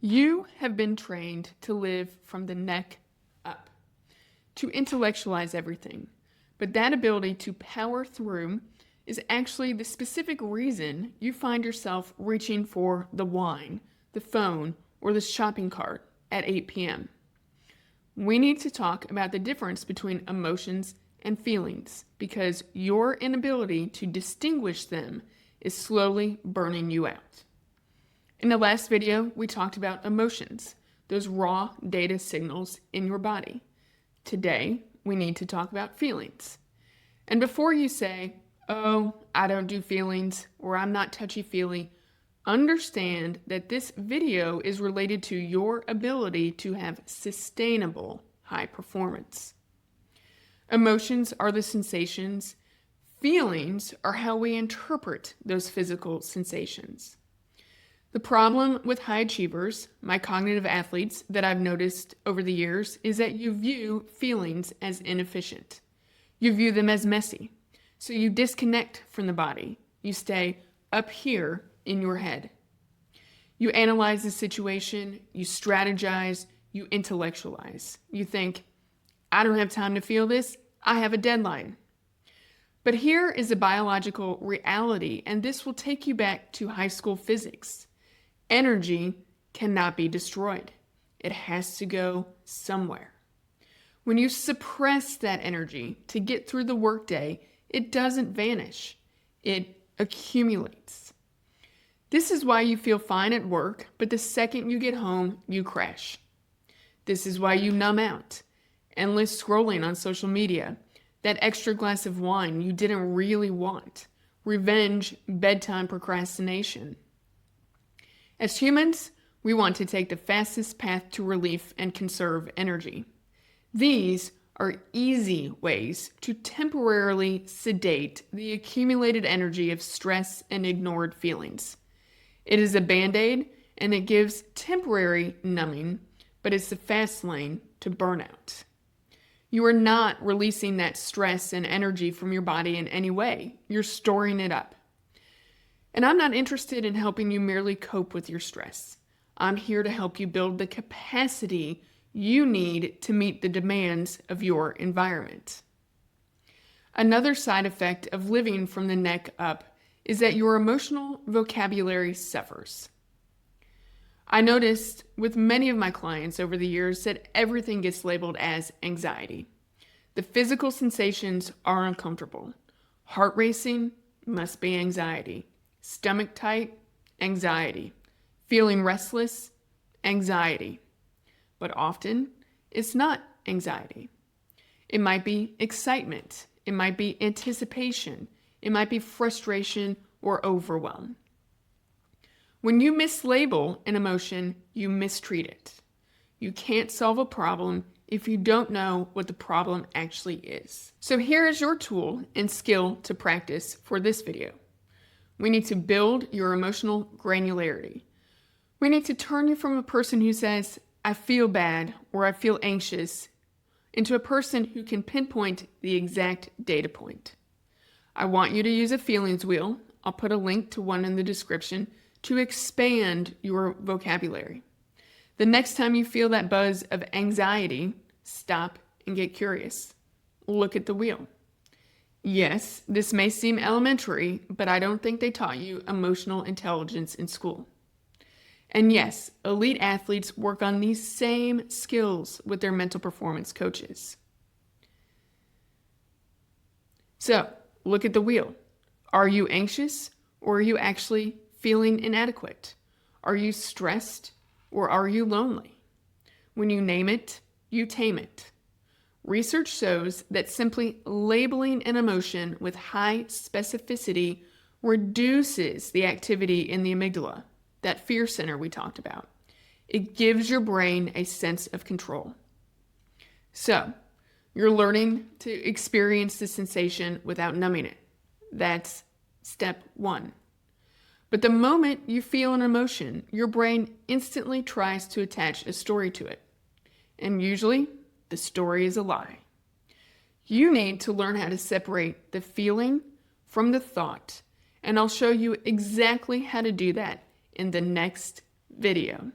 You have been trained to live from the neck up, to intellectualize everything. But that ability to power through is actually the specific reason you find yourself reaching for the wine, the phone, or the shopping cart at 8 p.m. We need to talk about the difference between emotions and feelings because your inability to distinguish them is slowly burning you out. In the last video, we talked about emotions, those raw data signals in your body. Today, we need to talk about feelings. And before you say, oh, I don't do feelings, or I'm not touchy-feely, understand that this video is related to your ability to have sustainable high performance. Emotions are the sensations. Feelings are how we interpret those physical sensations. The problem with high achievers, my cognitive athletes that I've noticed over the years, is that you view feelings as inefficient. You view them as messy. So you disconnect from the body. You stay up here in your head. You analyze the situation, you strategize, you intellectualize. You think, I don't have time to feel this, I have a deadline. But here is a biological reality, and this will take you back to high school physics. Energy cannot be destroyed. It has to go somewhere. When you suppress that energy to get through the workday, it doesn't vanish. It accumulates. This is why you feel fine at work, but the second you get home, you crash. This is why you numb out. Endless scrolling on social media. That extra glass of wine you didn't really want. Revenge, bedtime procrastination. As humans, we want to take the fastest path to relief and conserve energy. These are easy ways to temporarily sedate the accumulated energy of stress and ignored feelings. It is a band-aid and it gives temporary numbing, but it's the fast lane to burnout. You are not releasing that stress and energy from your body in any way. You're storing it up. And I'm not interested in helping you merely cope with your stress. I'm here to help you build the capacity you need to meet the demands of your environment. Another side effect of living from the neck up is that your emotional vocabulary suffers. I noticed with many of my clients over the years that everything gets labeled as anxiety. The physical sensations are uncomfortable. Heart racing must be anxiety. Stomach tight, anxiety. Feeling restless, anxiety. But often, it's not anxiety. It might be excitement. It might be anticipation. It might be frustration or overwhelm. When you mislabel an emotion, you mistreat it. You can't solve a problem if you don't know what the problem actually is. So here is your tool and skill to practice for this video. We need to build your emotional granularity. We need to turn you from a person who says, I feel bad or I feel anxious, into a person who can pinpoint the exact data point. I want you to use a feelings wheel. I'll put a link to one in the description to expand your vocabulary. The next time you feel that buzz of anxiety, stop and get curious. Look at the wheel. Yes, this may seem elementary, but I don't think they taught you emotional intelligence in school. And yes, elite athletes work on these same skills with their mental performance coaches. So, look at the wheel. Are you anxious or are you actually feeling inadequate? Are you stressed or are you lonely? When you name it, you tame it. Research shows that simply labeling an emotion with high specificity reduces the activity in the amygdala, that fear center we talked about. It gives your brain a sense of control. So, you're learning to experience the sensation without numbing it. That's step one. But the moment you feel an emotion, your brain instantly tries to attach a story to it. And usually, the story is a lie. You need to learn how to separate the feeling from the thought, and I'll show you exactly how to do that in the next video.